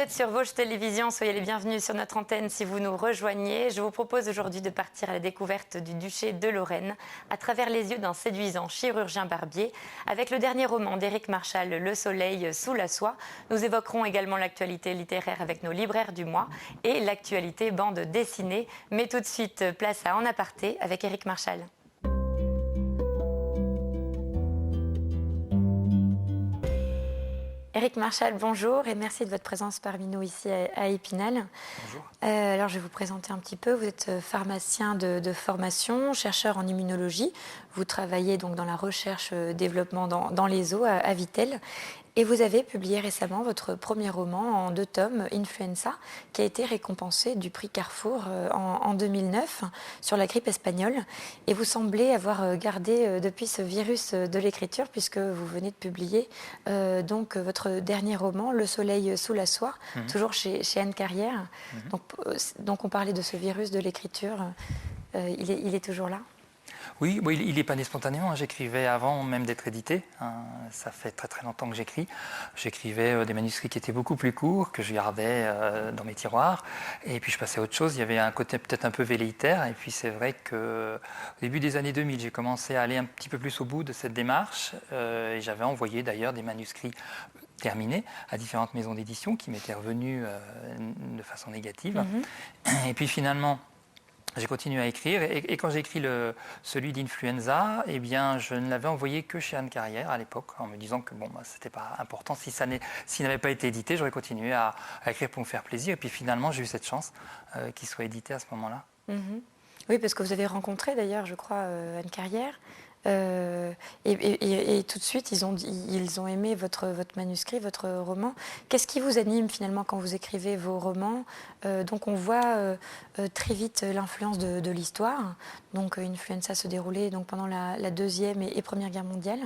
êtes sur Vosges Télévision, soyez les bienvenus sur notre antenne si vous nous rejoignez. Je vous propose aujourd'hui de partir à la découverte du duché de Lorraine à travers les yeux d'un séduisant chirurgien barbier. Avec le dernier roman d'Éric Marchal, Le soleil sous la soie, nous évoquerons également l'actualité littéraire avec nos libraires du mois et l'actualité bande dessinée. Mais tout de suite, place à En aparté avec Éric Marchal. Éric Marchal, bonjour et merci de votre présence parmi nous ici à Épinal. Bonjour. Alors je vais vous présenter un petit peu. Vous êtes pharmacien de formation, chercheur en immunologie. Vous travaillez donc dans la recherche-développement dans les eaux à Vittel. Et vous avez publié récemment votre premier roman en 2 tomes, Influenza, qui a été récompensé du prix Carrefour en 2009 sur la grippe espagnole. Et vous semblez avoir gardé depuis ce virus de l'écriture, puisque vous venez de publier donc votre dernier roman, Le soleil sous la soie, toujours chez Anne Carrière. Donc on parlait de ce virus de l'écriture. Il est toujours là? Oui, bon, il n'est pas né spontanément. J'écrivais avant même d'être édité. Ça fait très très longtemps que j'écris. J'écrivais des manuscrits qui étaient beaucoup plus courts, que je gardais dans mes tiroirs. Et puis je passais à autre chose. Il y avait un côté peut-être un peu velléitaire. Et puis c'est vrai qu'au début des années 2000, j'ai commencé à aller un petit peu plus au bout de cette démarche. Et j'avais envoyé d'ailleurs des manuscrits terminés à différentes maisons d'édition qui m'étaient revenus de façon négative. Et puis finalement, j'ai continué à écrire et quand j'ai écrit celui d'Influenza, eh bien, je ne l'avais envoyé que chez Anne Carrière à l'époque, en me disant que bon, c'était pas important. S'il n'avait pas été édité, j'aurais continué à écrire pour me faire plaisir. Et puis finalement, j'ai eu cette chance qu'il soit édité à ce moment-là. Oui, parce que vous avez rencontré d'ailleurs, je crois, Anne Carrière. Et tout de suite, ils ont aimé votre manuscrit, votre roman. Qu'est-ce qui vous anime finalement quand vous écrivez vos romans? Donc on voit très vite l'influence de l'histoire. Donc Influenza se déroulait donc pendant la Deuxième et Première Guerre mondiale.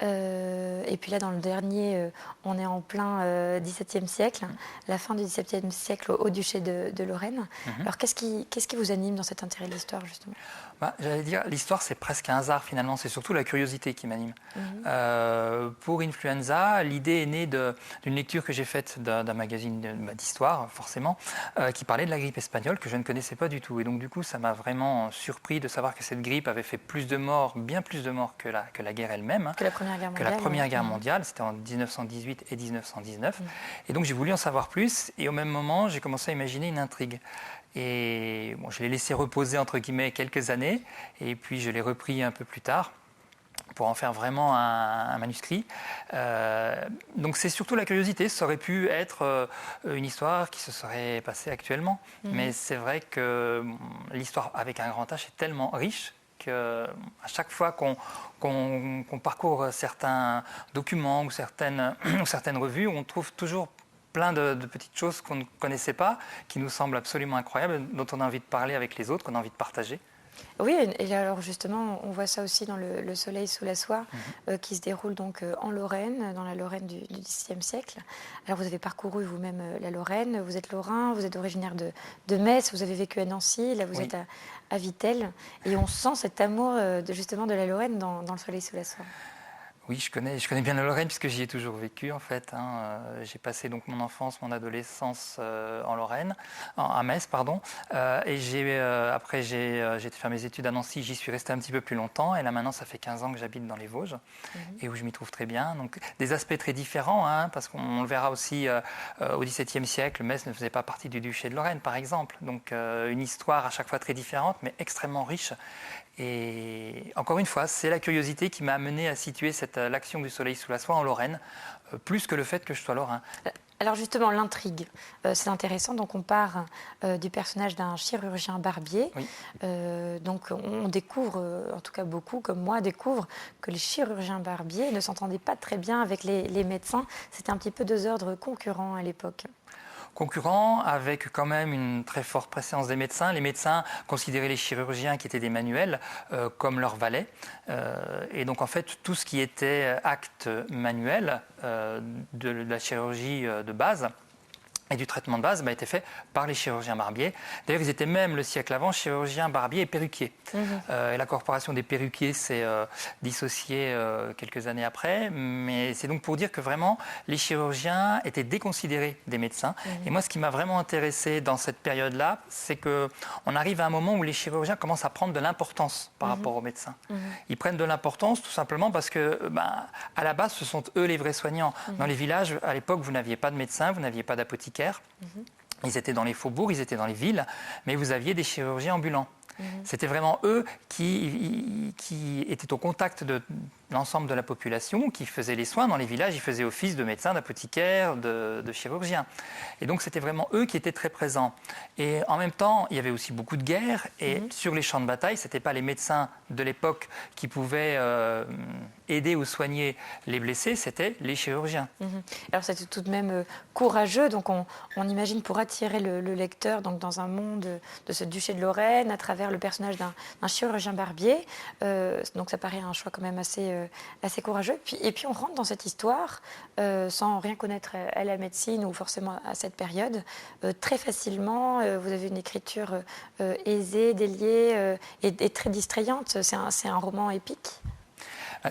Et puis là, dans le dernier, on est en plein XVIIe siècle, la fin du XVIIe siècle au duché de Lorraine. Alors qu'est-ce qui vous anime dans cet intérêt de l'histoire justement? J'allais dire, l'histoire, c'est presque un hasard finalement, c'est surtout la curiosité qui m'anime. Pour Influenza, l'idée est née d'une lecture que j'ai faite d'un magazine d'histoire, forcément, qui parlait de la grippe espagnole que je ne connaissais pas du tout. Et donc du coup, ça m'a vraiment surpris de savoir que cette grippe avait fait plus de morts, bien plus de morts que la guerre elle-même. Que la Première Guerre mondiale. Que la Première Guerre mondiale, c'était en 1918 et 1919. Et donc j'ai voulu en savoir plus et au même moment, j'ai commencé à imaginer une intrigue. Et bon, je l'ai laissé reposer entre guillemets quelques années et puis je l'ai repris un peu plus tard pour en faire vraiment un manuscrit. Donc c'est surtout la curiosité. Ça aurait pu être une histoire qui se serait passée actuellement. Mais c'est vrai que l'histoire avec un grand H est tellement riche qu'à chaque fois qu'on parcourt certains documents ou certaines revues, on trouve toujours plein de petites choses qu'on ne connaissait pas, qui nous semblent absolument incroyables, dont on a envie de parler avec les autres, qu'on a envie de partager. Oui, et alors justement, on voit ça aussi dans Le soleil sous la soie, qui se déroule donc en Lorraine, dans la Lorraine du XVIe siècle. Alors vous avez parcouru vous-même la Lorraine, vous êtes lorrain, vous êtes originaire de Metz, vous avez vécu à Nancy, là vous êtes à Vittel, et on sent cet amour justement de la Lorraine dans Le soleil sous la soie. Oui, je connais bien la Lorraine puisque j'y ai toujours vécu en fait. J'ai passé donc mon enfance, mon adolescence en Lorraine, à Metz pardon. Et après j'ai été faire mes études à Nancy. J'y suis resté un petit peu plus longtemps. Et là maintenant ça fait 15 ans que j'habite dans les Vosges et où je m'y trouve très bien. Donc des aspects très différents parce qu'on le verra aussi au XVIIe siècle. Metz ne faisait pas partie du duché de Lorraine par exemple. Donc une histoire à chaque fois très différente mais extrêmement riche. Et encore une fois, c'est la curiosité qui m'a amené à situer l'action du soleil sous la soie en Lorraine, plus que le fait que je sois lorrain. Alors justement, l'intrigue, c'est intéressant. Donc on part du personnage d'un chirurgien barbier. Oui. Donc on découvre, en tout cas beaucoup comme moi, découvrent que les chirurgiens barbiers ne s'entendaient pas très bien avec les médecins. C'était un petit peu 2 ordres concurrents à l'époque. Concurrents avec quand même une très forte préséance des médecins. Les médecins considéraient les chirurgiens qui étaient des manuels comme leurs valets. Et donc en fait tout ce qui était acte manuel de la chirurgie de base et du traitement de base étaient faits par les chirurgiens barbiers. D'ailleurs, ils étaient même le siècle avant chirurgiens barbiers et perruquiers. Et la corporation des perruquiers s'est dissociée quelques années après. Mais c'est donc pour dire que vraiment, les chirurgiens étaient déconsidérés des médecins. Et moi, ce qui m'a vraiment intéressé dans cette période-là, c'est qu'on arrive à un moment où les chirurgiens commencent à prendre de l'importance par rapport aux médecins. Ils prennent de l'importance tout simplement parce que, à la base, ce sont eux les vrais soignants. Dans les villages, à l'époque, vous n'aviez pas de médecin, vous n'aviez pas d'apothicaire. Ils étaient dans les faubourgs, ils étaient dans les villes, mais vous aviez des chirurgiens ambulants. C'était vraiment eux qui étaient au contact de l'ensemble de la population, qui faisaient les soins dans les villages, ils faisaient office de médecins, d'apothicaires, de chirurgiens. Et donc c'était vraiment eux qui étaient très présents. Et en même temps, il y avait aussi beaucoup de guerres, et sur les champs de bataille, ce n'étaient pas les médecins de l'époque qui pouvaient aider ou soigner les blessés, c'était les chirurgiens. Alors c'était tout de même courageux, donc on imagine pour attirer le lecteur donc dans un monde de ce duché de Lorraine, à travers le personnage d'un chirurgien barbier, donc ça paraît un choix quand même assez courageux. Et puis on rentre dans cette histoire sans rien connaître à la médecine ou forcément à cette période. Très facilement, vous avez une écriture aisée, déliée et très distrayante. C'est un roman épique.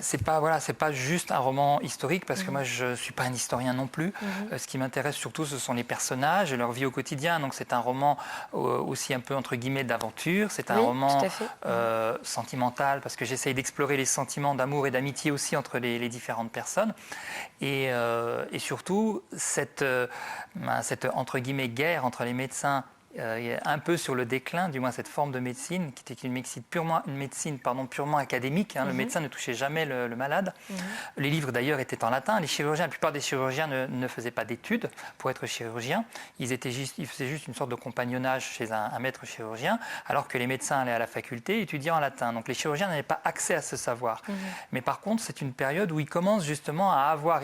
C'est pas juste un roman historique parce que moi je suis pas un historien non plus. Ce qui m'intéresse surtout ce sont les personnages et leur vie au quotidien. Donc c'est un roman aussi un peu entre guillemets d'aventure. C'est un roman sentimental parce que j'essaye d'explorer les sentiments d'amour et d'amitié aussi entre les différentes personnes. Et surtout cette entre guillemets guerre entre les médecins un peu sur le déclin, du moins cette forme de médecine, qui était une médecine purement académique. Le médecin ne touchait jamais le malade. Les livres d'ailleurs étaient en latin. La plupart des chirurgiens ne faisaient pas d'études pour être chirurgiens. Ils faisaient juste une sorte de compagnonnage chez un maître chirurgien, alors que les médecins allaient à la faculté étudier en latin. Donc les chirurgiens n'avaient pas accès à ce savoir. Mais par contre, c'est une période où ils commencent justement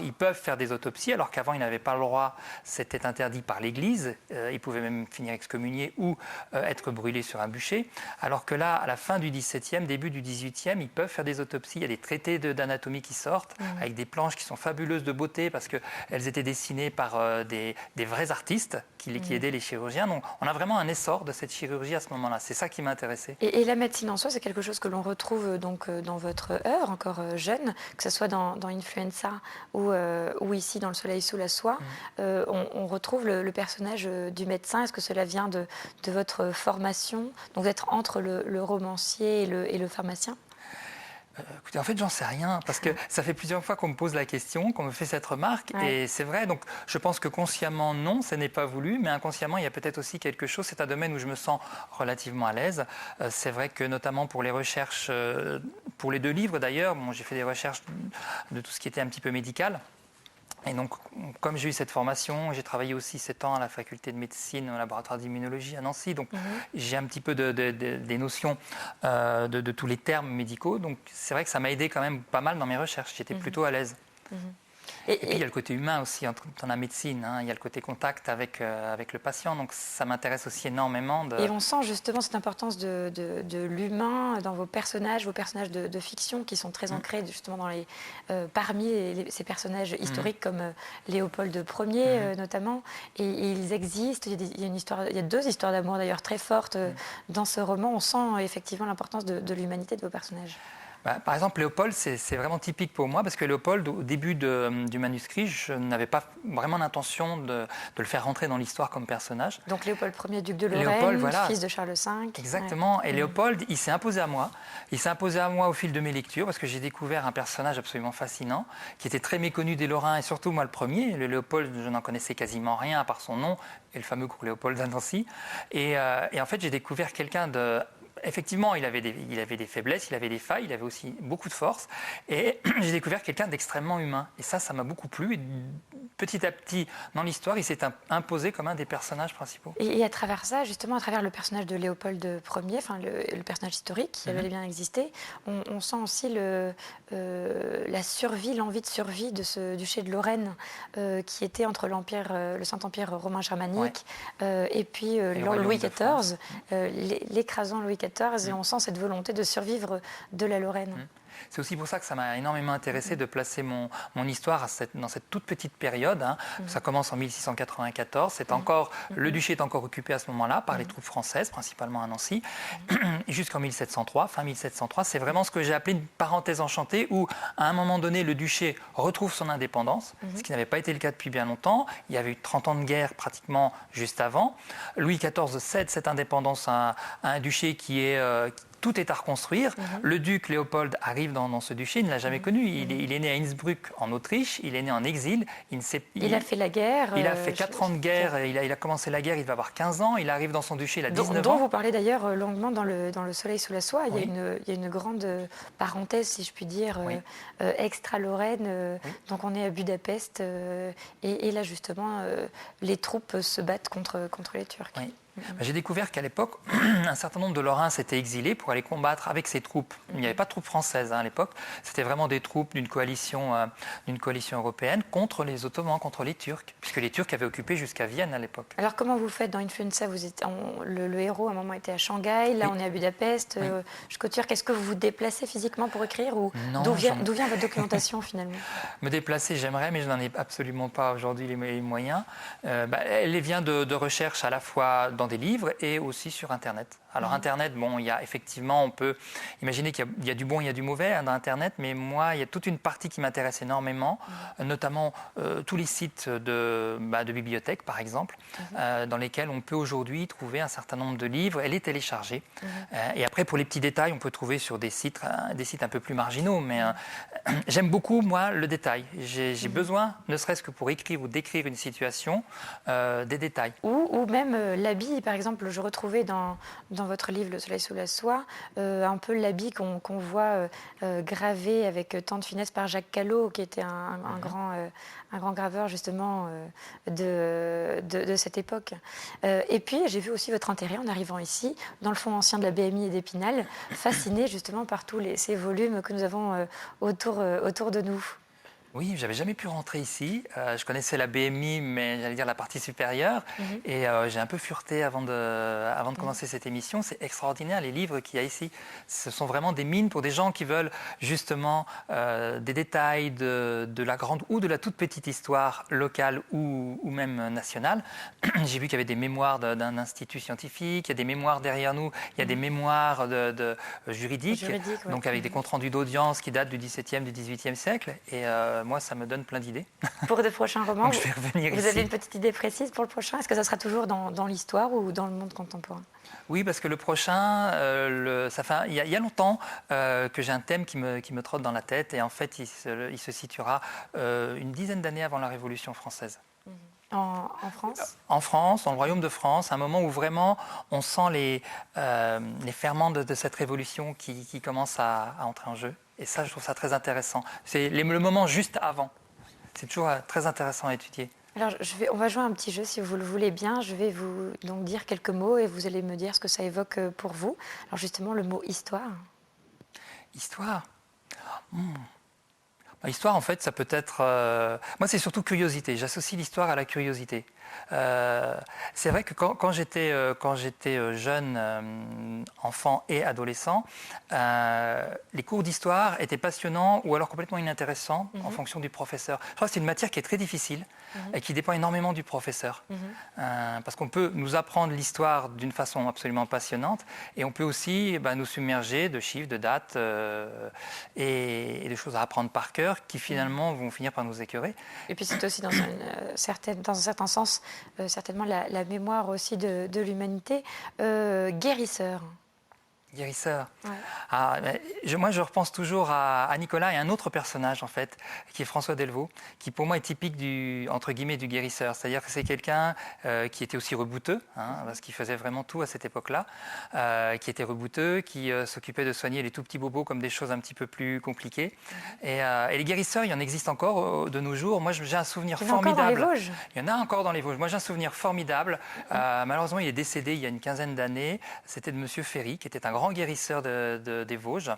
ils peuvent faire des autopsies, alors qu'avant ils n'avaient pas le droit, c'était interdit par l'Église. Ils pouvaient même finir excommuniés ou être brûlés sur un bûcher, alors que là, à la fin du XVIIe, début du XVIIIe, ils peuvent faire des autopsies. Il y a des traités d'anatomie qui sortent, avec des planches qui sont fabuleuses de beauté, parce qu'elles étaient dessinées par des vrais artistes qui aidaient les chirurgiens. Donc on a vraiment un essor de cette chirurgie à ce moment-là. C'est ça qui m'a intéressé. Et la médecine en soi, c'est quelque chose que l'on retrouve donc dans votre œuvre, encore jeune, que ce soit dans Influenza ou ici dans Le Soleil sous la soie. On retrouve le personnage du médecin. Est-ce que cela vient de votre formation, donc d'être entre le romancier et le pharmacien? Écoutez, en fait, j'en sais rien, parce que ça fait plusieurs fois qu'on me pose la question, qu'on me fait cette remarque, et c'est vrai, donc je pense que consciemment, non, ce n'est pas voulu, mais inconsciemment, il y a peut-être aussi quelque chose, c'est un domaine où je me sens relativement à l'aise. C'est vrai que notamment pour les recherches, pour les 2 livres d'ailleurs, j'ai fait des recherches de tout ce qui était un petit peu médical. Et donc, comme j'ai eu cette formation, j'ai travaillé aussi 7 ans à la faculté de médecine au laboratoire d'immunologie à Nancy. Donc, j'ai un petit peu des notions de tous les termes médicaux. Donc, c'est vrai que ça m'a aidé quand même pas mal dans mes recherches. J'étais plutôt à l'aise. Et puis, il y a le côté humain aussi dans la médecine. Il y a le côté contact avec le patient. Donc, ça m'intéresse aussi énormément. Et on sent justement cette importance de l'humain dans vos personnages de fiction qui sont très ancrés justement parmi ces personnages historiques comme Léopold Ier notamment. Et ils existent. Il y a 2 histoires d'amour d'ailleurs très fortes dans ce roman. On sent effectivement l'importance de l'humanité de vos personnages. Par exemple, Léopold, c'est vraiment typique pour moi parce que Léopold, au début du manuscrit, je n'avais pas vraiment l'intention de le faire rentrer dans l'histoire comme personnage. Donc Léopold Ier, duc de Lorraine, fils de Charles V. Exactement. Ouais. Et Léopold, il s'est imposé à moi. Il s'est imposé à moi au fil de mes lectures parce que j'ai découvert un personnage absolument fascinant qui était très méconnu des Lorrains et surtout moi le premier. Le Léopold, je n'en connaissais quasiment rien à part son nom et le fameux cours Léopold à Nancy. Et en fait, j'ai découvert quelqu'un de... Effectivement, il avait des faiblesses, il avait des failles, il avait aussi beaucoup de force. Et j'ai découvert quelqu'un d'extrêmement humain. Et ça m'a beaucoup plu. Et petit à petit, dans l'histoire, il s'est imposé comme un des personnages principaux. Et à travers ça, justement, à travers le personnage de Léopold Ier, enfin le personnage historique qui avait bien existé, on sent aussi la survie, l'envie de survie de ce duché de Lorraine qui était entre le Saint-Empire romain germanique et puis Louis XIV, l'écrasant Louis XIV, et on sent cette volonté de survivre de la Lorraine. C'est aussi pour ça que ça m'a énormément intéressé de placer mon histoire dans cette toute petite période. Hein. Ça commence en 1694. Le duché est encore occupé à ce moment-là par les troupes françaises, principalement à Nancy, et jusqu'en 1703, fin 1703. C'est vraiment ce que j'ai appelé une parenthèse enchantée où, à un moment donné, le duché retrouve son indépendance, ce qui n'avait pas été le cas depuis bien longtemps. Il y avait eu 30 ans de guerre pratiquement juste avant. Louis XIV cède cette indépendance à un duché tout est à reconstruire. Le duc Léopold arrive dans ce duché, il ne l'a jamais connu. Il est né à Innsbruck, en Autriche, il est né en exil. Il a fait la guerre. Il a fait 4 ans de guerre, il a commencé la guerre, il va avoir 15 ans, il arrive dans son duché, il a 19 ans. Dont vous parlez d'ailleurs longuement dans le Soleil sous la soie. Il y a une grande parenthèse, si je puis dire, extra-Lorraine. Donc on est à Budapest, et là justement, les troupes se battent contre les Turcs. Oui. J'ai découvert qu'à l'époque, un certain nombre de Lorrains s'étaient exilés pour aller combattre avec ces troupes. Il n'y avait pas de troupes françaises à l'époque. C'était vraiment des troupes d'une coalition européenne contre les Ottomans, contre les Turcs, puisque les Turcs avaient occupé jusqu'à Vienne à l'époque. Alors comment vous faites dans Influenza? Le héros à un moment était à Shanghai, là on est à Budapest, jusqu'aux Turcs. Est-ce que vous vous déplacez physiquement pour écrire, ou d'où vient votre documentation finalement? Me déplacer, j'aimerais, mais je n'en ai absolument pas aujourd'hui les moyens. Elle vient de recherches à la fois dans des livres et aussi sur Internet. Alors Internet, il y a effectivement, on peut imaginer qu'il y a du bon, il y a du mauvais dans Internet, mais moi, il y a toute une partie qui m'intéresse énormément, notamment tous les sites de bibliothèques, par exemple, dans lesquels on peut aujourd'hui trouver un certain nombre de livres et les télécharger. Et après, pour les petits détails, on peut trouver sur des sites un peu plus marginaux, mais j'aime beaucoup, moi, le détail. J'ai besoin, ne serait-ce que pour écrire ou décrire une situation, des détails. Ou même l'habit, par exemple, je retrouvais dans votre livre Le Soleil sous la soie, un peu l'habit qu'on voit gravé avec tant de finesse par Jacques Callot, qui était un grand graveur justement de cette époque. Et puis j'ai vu aussi votre intérêt en arrivant ici, dans le fonds ancien de la BMI et d'Épinal, fasciné justement par tous ces volumes que nous avons autour de nous. Oui, j'avais jamais pu rentrer ici. Je connaissais la BMI, mais j'allais dire la partie supérieure. Et j'ai un peu fureté avant de commencer cette émission. C'est extraordinaire les livres qu'il y a ici. Ce sont vraiment des mines pour des gens qui veulent justement des détails de la grande ou de la toute petite histoire locale ou même nationale. J'ai vu qu'il y avait des mémoires d'un institut scientifique, il y a des mémoires derrière nous, il y a des mémoires juridiques, donc avec des comptes rendus d'audience qui datent du XVIIe, du XVIIIe siècle. Et moi, ça me donne plein d'idées. Pour de prochains romans, donc, je vais revenir vous avez une petite idée précise pour le prochain? Est-ce que ça sera toujours dans l'histoire ou dans le monde contemporain? Oui, parce que le prochain, il y a longtemps que j'ai un thème qui me trotte dans la tête, et en fait, il se situera une dizaine d'années avant la Révolution française. En France? En France, dans le royaume de France, un moment où vraiment on sent les ferments de cette révolution qui commence à entrer en jeu. Et ça, je trouve ça très intéressant. C'est le moment juste avant. C'est toujours très intéressant à étudier. Alors, on va jouer un petit jeu, si vous le voulez bien. Je vais vous donc dire quelques mots et vous allez me dire ce que ça évoque pour vous. Alors justement, le mot histoire. Histoire. L'histoire, en fait, ça peut être... Moi, c'est surtout curiosité. J'associe l'histoire à la curiosité. C'est vrai que quand j'étais jeune, enfant et adolescent, les cours d'histoire étaient passionnants ou alors complètement inintéressants en fonction du professeur. Je crois que c'est une matière qui est très difficile et qui dépend énormément du professeur. Parce qu'on peut nous apprendre l'histoire d'une façon absolument passionnante, et on peut aussi nous submerger de chiffres, de dates et de choses à apprendre par cœur qui finalement vont finir par nous écœurer. Et puis c'est aussi dans un certain sens certainement la mémoire aussi de l'humanité. Guérisseur. Guérisseur. Ouais. Moi, je repense toujours à Nicolas et à un autre personnage, en fait, qui est François Delvaux, qui pour moi est typique entre guillemets, du guérisseur. C'est-à-dire que c'est quelqu'un qui était aussi rebouteux, parce qu'il faisait vraiment tout à cette époque-là, qui était rebouteux, qui s'occupait de soigner les tout petits bobos comme des choses un petit peu plus compliquées. Et les guérisseurs, il y en existe encore de nos jours. Moi, j'ai un souvenir formidable. Il y en a encore dans les Vosges. Il y en a encore dans les Vosges. Moi, j'ai un souvenir formidable. Malheureusement, il est décédé il y a une quinzaine d'années. C'était de Monsieur Ferry, qui était un grand grand guérisseur des Vosges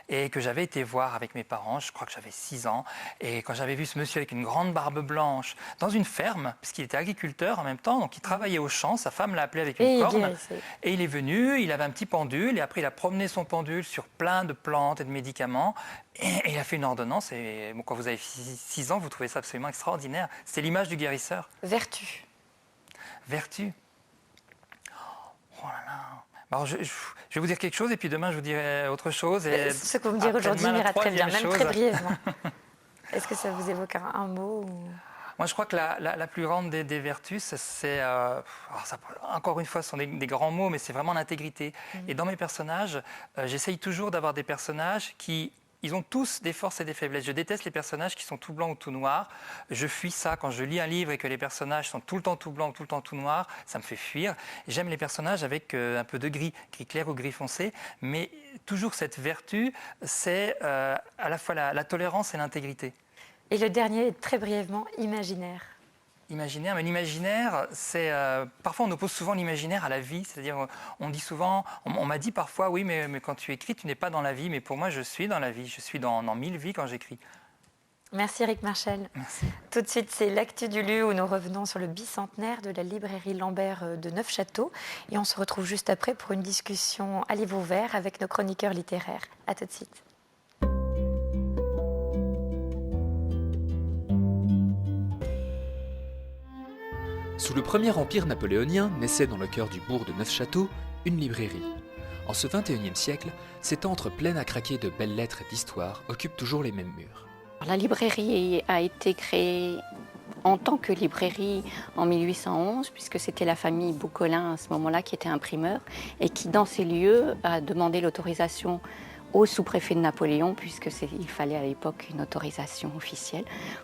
et que j'avais été voir avec mes parents, je crois que j'avais 6 ans. Et quand j'avais vu ce monsieur avec une grande barbe blanche dans une ferme, puisqu'il était agriculteur en même temps, donc il travaillait au champ, sa femme l'a appelé avec une corne. Et il est venu, il avait un petit pendule et après il a promené son pendule sur plein de plantes et de médicaments. Et il a fait une ordonnance et bon, quand vous avez 6 ans, vous trouvez ça absolument extraordinaire. C'est l'image du guérisseur. Vertu. Vertu. Oh là là. Alors, je vais vous dire quelque chose et puis demain je vous dirai autre chose. Et ce que vous me direz aujourd'hui m'ira très bien, même très brièvement. Est-ce que ça vous évoque un mot ou... Moi, je crois que la plus grande des vertus, c'est, encore une fois, ce sont des grands mots, mais c'est vraiment l'intégrité. Et dans mes personnages, j'essaye toujours d'avoir des personnages qui... Ils ont tous des forces et des faiblesses. Je déteste les personnages qui sont tout blancs ou tout noirs. Je fuis ça. Quand je lis un livre et que les personnages sont tout le temps tout blancs ou tout le temps tout noirs, ça me fait fuir. J'aime les personnages avec un peu de gris, gris clair ou gris foncé. Mais toujours cette vertu, c'est à la fois la tolérance et l'intégrité. Et le dernier, très brièvement, imaginaire. Imaginaire, mais l'imaginaire, c'est parfois on oppose souvent l'imaginaire à la vie, c'est-à-dire on dit souvent, on m'a dit parfois oui, mais quand tu écris, tu n'es pas dans la vie, mais pour moi je suis dans la vie, je suis dans 1000 vies quand j'écris. Merci Éric Marchal. Merci. Tout de suite, c'est l'actu du lieu où nous revenons sur le bicentenaire de la librairie Lambert de Neufchâteau et on se retrouve juste après pour une discussion à livre ouvert avec nos chroniqueurs littéraires. À tout de suite. Sous le premier empire napoléonien naissait dans le cœur du bourg de Neufchâteau une librairie. En ce XXIe siècle, cet antre plein à craquer de belles lettres et d'histoires occupe toujours les mêmes murs. La librairie a été créée en tant que librairie en 1811, puisque c'était la famille Boucolin à ce moment-là qui était imprimeur et qui, dans ces lieux, a demandé l'autorisation au sous-préfet de Napoléon, puisqu'il fallait à l'époque une autorisation officielle,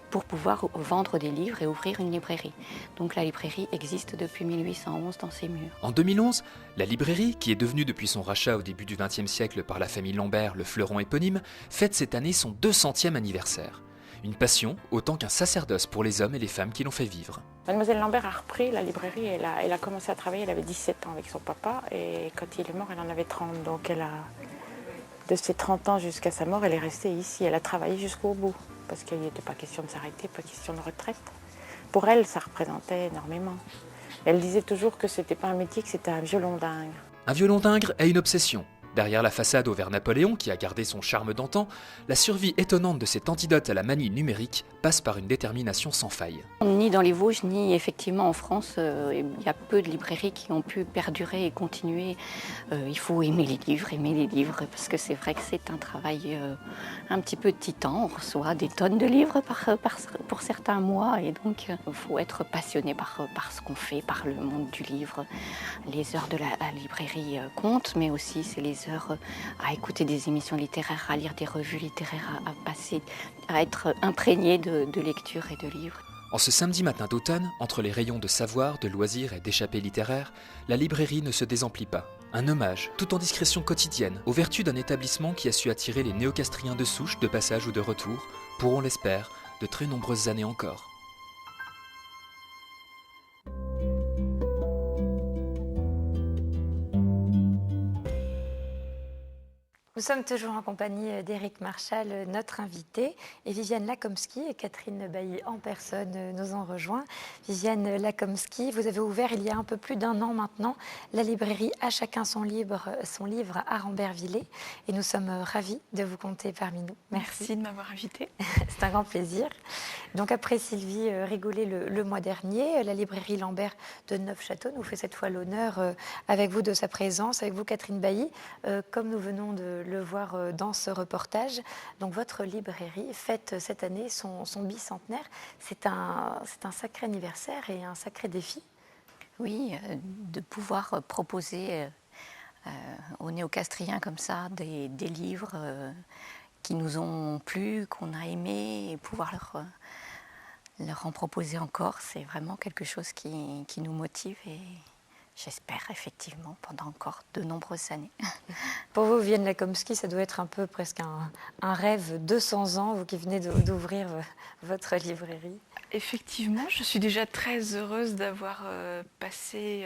pour pouvoir vendre des livres et ouvrir une librairie. Donc la librairie existe depuis 1811 dans ces murs. En 2011, la librairie, qui est devenue depuis son rachat au début du XXe siècle par la famille Lambert le fleuron éponyme, fête cette année son 200e anniversaire. Une passion autant qu'un sacerdoce pour les hommes et les femmes qui l'ont fait vivre. Mademoiselle Lambert a repris la librairie, elle a commencé à travailler, elle avait 17 ans avec son papa et quand il est mort, elle en avait 30. Donc de ses 30 ans jusqu'à sa mort, elle est restée ici. Elle a travaillé jusqu'au bout, parce qu'il n'était pas question de s'arrêter, pas question de retraite. Pour elle, ça représentait énormément. Elle disait toujours que ce n'était pas un métier, que c'était un violon dingue. Un violon d'Ingres est une obsession. Derrière la façade au vers Napoléon, qui a gardé son charme d'antan, la survie étonnante de cet antidote à la manie numérique passe par une détermination sans faille. Ni dans les Vosges, ni effectivement en France, il y a peu de librairies qui ont pu perdurer et continuer. Il faut aimer les livres, parce que c'est vrai que c'est un travail un petit peu titan. On reçoit des tonnes de livres pour certains mois, et donc il faut être passionné par ce qu'on fait, par le monde du livre. Les heures de la librairie comptent, mais aussi c'est les heures à écouter des émissions littéraires, à lire des revues littéraires, à passer, à être imprégné de lecture et de livres. En ce samedi matin d'automne, entre les rayons de savoir, de loisirs et d'échappées littéraires, la librairie ne se désemplit pas. Un hommage, tout en discrétion quotidienne, aux vertus d'un établissement qui a su attirer les néocastriens de souche, de passage ou de retour, pour, on l'espère, de très nombreuses années encore. Nous sommes toujours en compagnie d'Éric Marchal, notre invité, et Viviane Lakomski et Catherine Bailly en personne nous ont rejoints. Viviane Lakomski, vous avez ouvert il y a un peu plus d'1 an maintenant la librairie À chacun son livre à Rambervillers, et nous sommes ravis de vous compter parmi nous. Merci de m'avoir invitée. C'est un grand plaisir. Donc après Sylvie Rigollet le mois dernier, la librairie Lambert de Neufchâteau nous fait cette fois l'honneur avec vous de sa présence, avec vous Catherine Bailly, comme nous venons de le voir dans ce reportage. Donc votre librairie fête cette année son bicentenaire. C'est un sacré anniversaire et un sacré défi. Oui, de pouvoir proposer aux néocastriens comme ça des livres qui nous ont plu, qu'on a aimés, et pouvoir leur en proposer encore, c'est vraiment quelque chose qui nous motive et j'espère effectivement pendant encore de nombreuses années. Pour vous, Viviane Lakomski, ça doit être un peu presque un rêve, 200 ans, vous qui venez d'ouvrir votre librairie. Effectivement, je suis déjà très heureuse d'avoir passé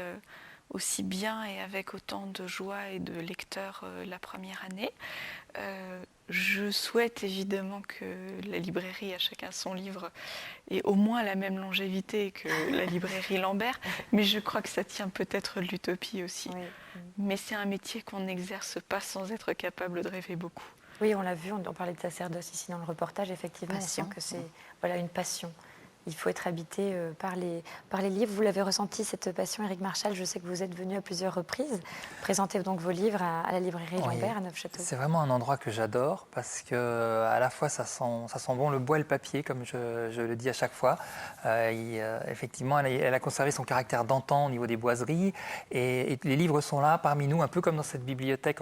aussi bien et avec autant de joie et de lecteurs la première année. Je souhaite évidemment que la librairie À chacun son livre ait au moins la même longévité que la librairie Lambert, mais je crois que ça tient peut-être de l'utopie aussi. Oui. Mais c'est un métier qu'on n'exerce pas sans être capable de rêver beaucoup. Oui, on l'a vu, on parlait de sacerdoce ici dans le reportage, effectivement, Passion. on sent que c'est voilà, une passion. Il faut être habité par les livres. Vous l'avez ressenti, cette passion, Éric Marchal. Je sais que vous êtes venu à plusieurs reprises présenter donc vos livres à la librairie Lambert à Neufchâteau. C'est vraiment un endroit que j'adore parce que à la fois ça sent bon le bois et le papier, comme je le dis à chaque fois. Effectivement, elle a conservé son caractère d'antan au niveau des boiseries et les livres sont là parmi nous, un peu comme dans cette bibliothèque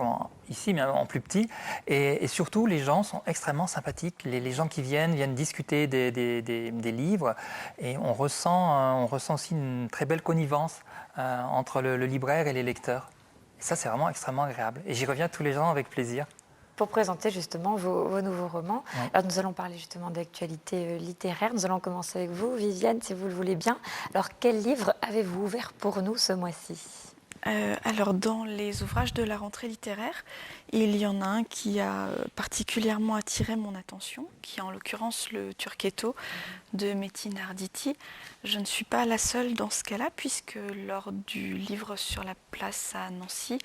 ici, mais en plus petit. Et surtout, les gens sont extrêmement sympathiques. Les gens qui viennent discuter des livres. Et on ressent aussi une très belle connivence entre le libraire et les lecteurs. Et ça, c'est vraiment extrêmement agréable. Et j'y reviens tous les ans avec plaisir. Pour présenter justement vos nouveaux romans. Oui. Alors, nous allons parler justement d'actualité littéraire. Nous allons commencer avec vous, Viviane, si vous le voulez bien. Alors, quel livre avez-vous ouvert pour nous ce mois-ci ? Alors, dans les ouvrages de la rentrée littéraire, il y en a un qui a particulièrement attiré mon attention, qui est en l'occurrence le Turquetto de Metin Arditi. Je ne suis pas la seule dans ce cas-là, puisque lors du livre sur la place à Nancy,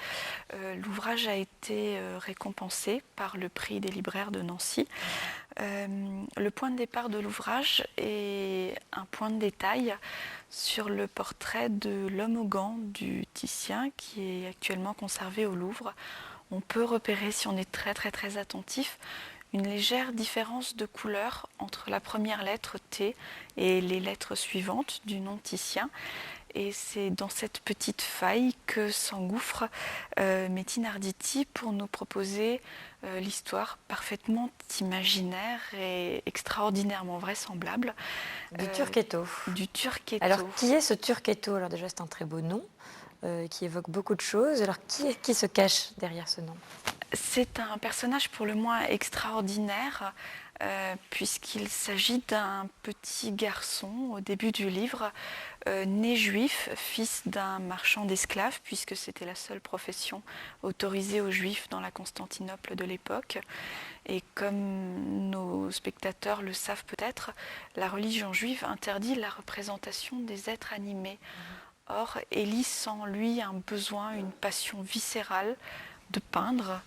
l'ouvrage a été récompensé par le prix des libraires de Nancy. Le point de départ de l'ouvrage est un point de détail sur le portrait de l'homme aux gants du Titien qui est actuellement conservé au Louvre. On peut repérer, si on est très très très attentif, une légère différence de couleur entre la première lettre T et les lettres suivantes du nom Titien. Et c'est dans cette petite faille que s'engouffre Metin Arditi pour nous proposer l'histoire parfaitement imaginaire et extraordinairement vraisemblable. Du Turquetto. Du Turquetto. Alors, qui est ce Turquetto ? Alors déjà, c'est un très beau nom qui évoque beaucoup de choses. Alors, qui se cache derrière ce nom ? C'est un personnage pour le moins extraordinaire, puisqu'il s'agit d'un petit garçon au début du livre, né juif, fils d'un marchand d'esclaves, puisque c'était la seule profession autorisée aux juifs dans la Constantinople de l'époque. Et comme nos spectateurs le savent peut-être, la religion juive interdit la représentation des êtres animés. Or, Élie sent en lui un besoin, une passion viscérale de peindre,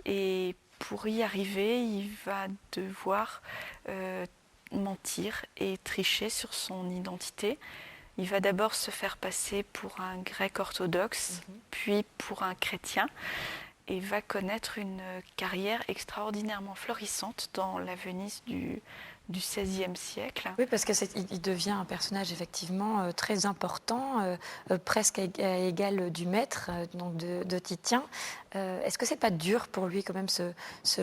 et pour y arriver, il va devoir mentir et tricher sur son identité. Il va d'abord se faire passer pour un grec orthodoxe, puis pour un chrétien, et va connaître une carrière extraordinairement florissante dans la Venise du XVIe siècle. Oui, parce qu'il devient un personnage effectivement très important, presque à égal du maître, donc de Titien. Est-ce que c'est pas dur pour lui quand même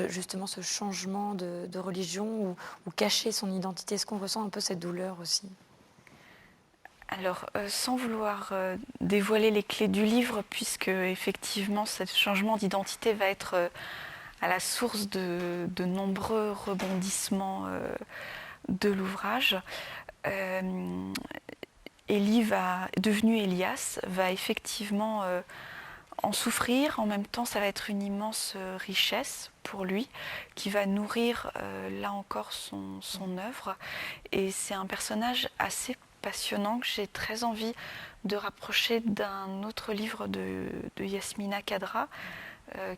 justement ce changement de religion ou cacher son identité ? Est-ce qu'on ressent un peu cette douleur aussi ? Alors, sans vouloir dévoiler les clés du livre, puisque effectivement ce changement d'identité va être à la source de nombreux rebondissements de l'ouvrage, Élie devenu Elias, va effectivement en souffrir. En même temps, ça va être une immense richesse pour lui, qui va nourrir là encore son œuvre. Et c'est un personnage assez passionnant que j'ai très envie de rapprocher d'un autre livre de Yasmina Khadra,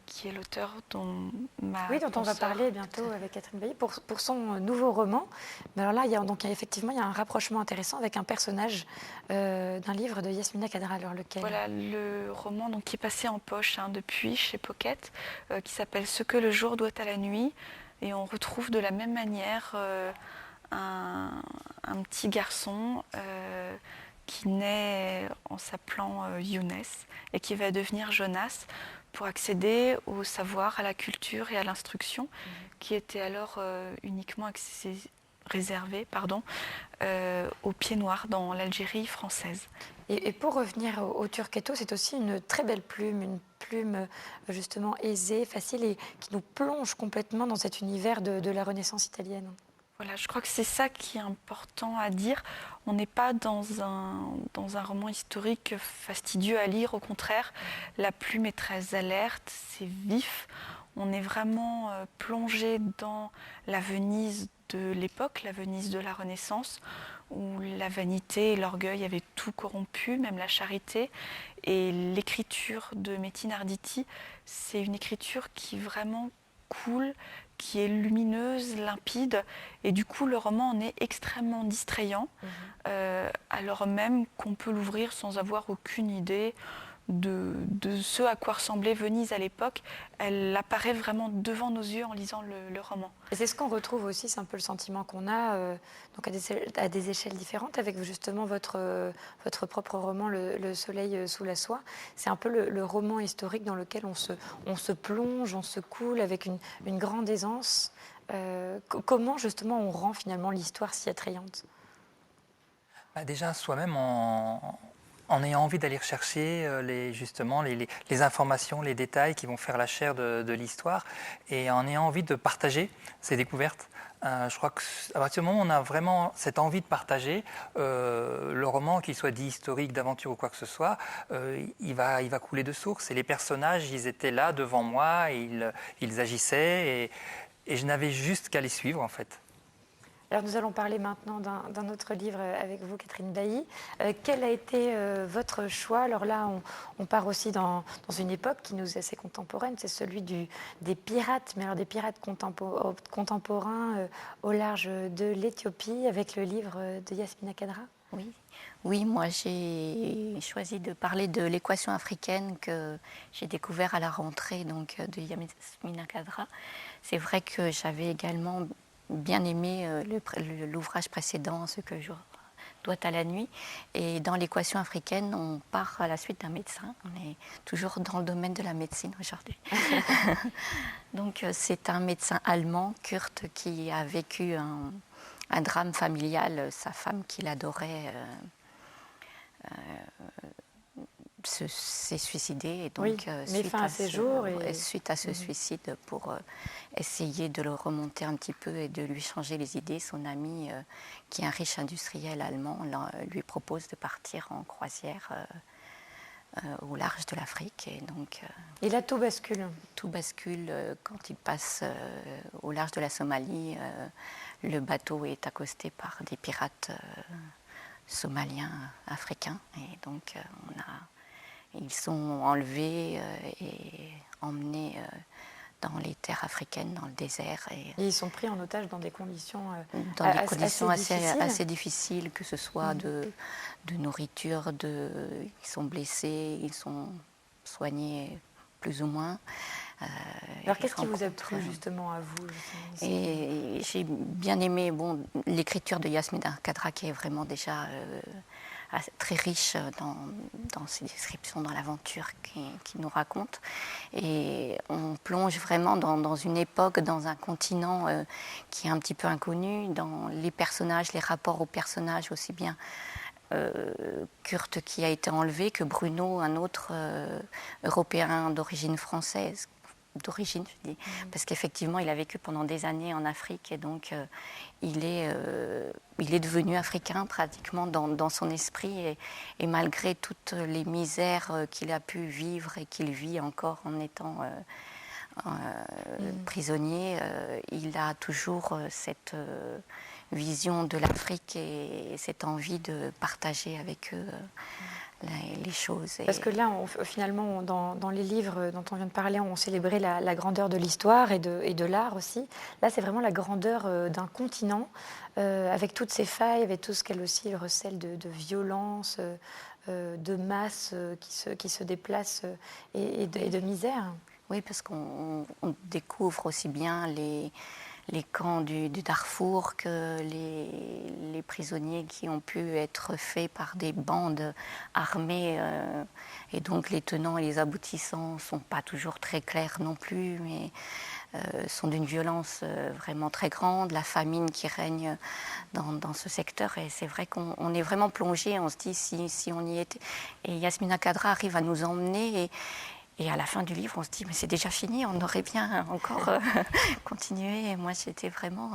qui est l'auteur dont on va parler bientôt avec Catherine Bailly pour son nouveau roman. Mais alors là, il y a un rapprochement intéressant avec un personnage d'un livre de Yasmina Khadra. Alors lequel ? Voilà, le roman qui est passé en poche depuis chez Pocket, qui s'appelle Ce que le jour doit à la nuit, et on retrouve de la même manière un petit garçon qui naît en s'appelant Younes et qui va devenir Jonas pour accéder au savoir, à la culture et à l'instruction qui étaient alors uniquement réservées aux pieds noirs dans l'Algérie française. Et pour revenir au Turquetto, c'est aussi une très belle plume, une plume justement aisée, facile et qui nous plonge complètement dans cet univers de la Renaissance italienne. Voilà, je crois que c'est ça qui est important à dire. On n'est pas dans un roman historique fastidieux à lire, au contraire, la plume est très alerte, c'est vif. On est vraiment plongé dans la Venise de l'époque, la Venise de la Renaissance, où la vanité et l'orgueil avaient tout corrompu, même la charité. Et l'écriture de Metin Arditi, c'est une écriture qui vraiment coule, qui est lumineuse, limpide, et du coup le roman en est extrêmement distrayant, alors même qu'on peut l'ouvrir sans avoir aucune idée de ce à quoi ressemblait Venise à l'époque. Elle apparaît vraiment devant nos yeux en lisant le roman. Et c'est ce qu'on retrouve aussi, c'est un peu le sentiment qu'on a donc à des échelles différentes avec justement votre propre roman Le Soleil sous la soie. C'est un peu le roman historique dans lequel on se plonge, on se coule avec une grande aisance. Comment justement on rend finalement l'histoire si attrayante? Déjà soi-même en ayant envie d'aller rechercher les informations, les détails qui vont faire la chair de l'histoire, et en ayant envie de partager ces découvertes. Je crois qu'à partir du moment où on a vraiment cette envie de partager, le roman, qu'il soit dit historique, d'aventure ou quoi que ce soit, il va couler de source. Et les personnages, ils étaient là devant moi, ils agissaient, et je n'avais juste qu'à les suivre en fait. Alors nous allons parler maintenant d'un autre livre avec vous, Catherine Bailly. Quel a été votre choix? Alors là, on part aussi dans une époque qui nous est assez contemporaine, c'est celui des pirates, mais alors des pirates contemporains au large de l'Éthiopie, avec le livre de Yasmina Khadra. Oui, moi j'ai choisi de parler de l'équation africaine que j'ai découvert à la rentrée donc, de Yasmina Khadra. C'est vrai que j'avais également bien aimé l'ouvrage précédent, Ce que je dois à la nuit. Et dans l'équation africaine, on part à la suite d'un médecin. On est toujours dans le domaine de la médecine aujourd'hui. Donc c'est un médecin allemand, Kurt, qui a vécu un drame familial. Sa femme qu'il adorait s'est suicidée, et donc suite à ce suicide, pour essayer de le remonter un petit peu et de lui changer les idées, son ami, qui est un riche industriel allemand, lui propose de partir en croisière au large de l'Afrique. Et donc, et là, tout bascule. Tout bascule quand il passe au large de la Somalie. Le bateau est accosté par des pirates somaliens, africains, et donc ils sont enlevés et emmenés dans les terres africaines, dans le désert. Et ils sont pris en otage dans des conditions assez difficiles, que ce soit de nourriture, ils sont blessés, ils sont soignés plus ou moins. Alors qu'est-ce qui vous a plu justement à vous? Et j'ai bien aimé l'écriture de Yasmina Khadra, qui est vraiment déjà très riche dans ses descriptions, dans l'aventure qu'il nous raconte. Et on plonge vraiment dans une époque, dans un continent qui est un petit peu inconnu, dans les personnages, les rapports aux personnages, aussi bien Kurt qui a été enlevé que Bruno, un autre Européen d'origine française, parce qu'effectivement il a vécu pendant des années en Afrique, et donc il est devenu africain pratiquement dans son esprit, et malgré toutes les misères qu'il a pu vivre et qu'il vit encore en étant prisonnier, il a toujours cette vision de l'Afrique et cette envie de partager avec eux les choses. Parce que là, finalement, dans les livres dont on vient de parler, on célébrait la grandeur de l'histoire et de l'art aussi. Là, c'est vraiment la grandeur d'un continent, avec toutes ses failles, avec tout ce qu'elle aussi recèle de violence, de masse qui se déplace et de misère. Oui, parce qu'on découvre aussi bien les camps du Darfour que les prisonniers qui ont pu être faits par des bandes armées, et donc les tenants et les aboutissants ne sont pas toujours très clairs non plus, mais sont d'une violence vraiment très grande, la famine qui règne dans ce secteur, et c'est vrai qu'on est vraiment plongé, on se dit si on y était. Et Yasmina Khadra arrive à nous emmener, Et à la fin du livre, on se dit, mais c'est déjà fini, on aurait bien encore continué. Et moi, j'étais vraiment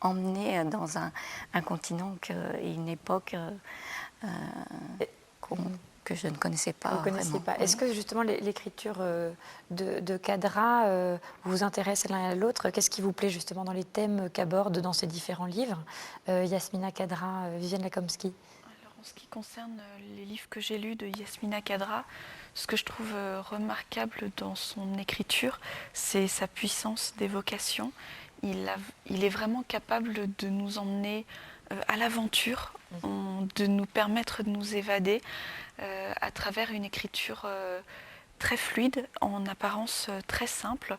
emmenée dans un continent et une époque que je ne connaissais pas. Vous ne connaissiez vraiment. pas. Est-ce que justement l'écriture de Kadra vous intéresse l'un à l'autre? Qu'est-ce qui vous plaît justement dans les thèmes qu'aborde dans ces différents livres Yasmina Kadra, Viviane Lakomski? Alors, en ce qui concerne les livres que j'ai lus de Yasmina Kadra, ce que je trouve remarquable dans son écriture, c'est sa puissance d'évocation. Il est vraiment capable de nous emmener à l'aventure, de nous permettre de nous évader à travers une écriture très fluide, en apparence très simple,